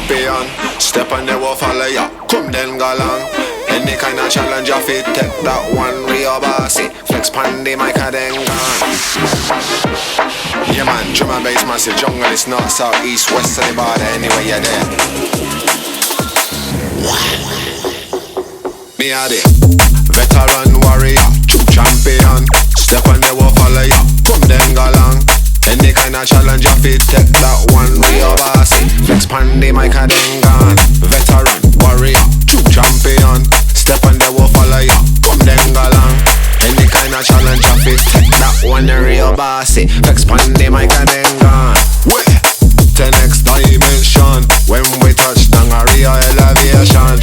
champion. Step on the wall, follow ya, come then go long. Any kind of challenge you fit, take that one real bossy. Flex pan the mic and then gone. Yeah man, drum and bass massive, jungle is north, south, east, west of the border, anyway you're there. Me a the veteran warrior, true champion. Step on the wall, follow ya, come then go long. Any kind of challenge you fit, take that one real bossy. Flex pan the mic and then gone. Veteran warrior, true champion. Step on the wall, follow ya, come then go long. Any kind of challenge you fit, take that one real bossy. Flex pan the mic and then gone. Wait, the next dimension. When we touch down a real elevation.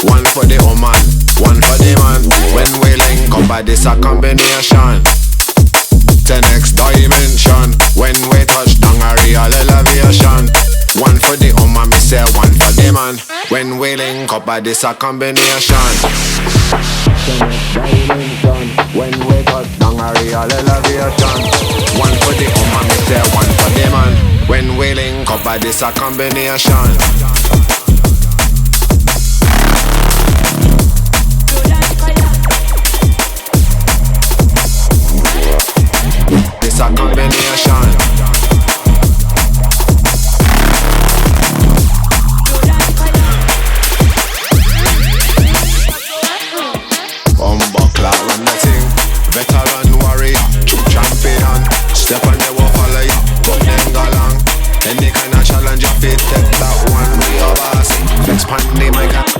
One for the woman, one for the man. When we link up by this a combination. The next dimension. When we touch down a real elevation. One for the woman, me say one for the man. When we link up by this a combination. The next dimension. When we touch down a real elevation. One for the woman, me say one for the man. When we link up by this a combination. This a combination. Bumbleclaw run the thing. Veteran warrior, true champion. Step on the wall, follow ya, come then go long. Any kind of challenge you fit, take that one real bossy. Flex pan the mic.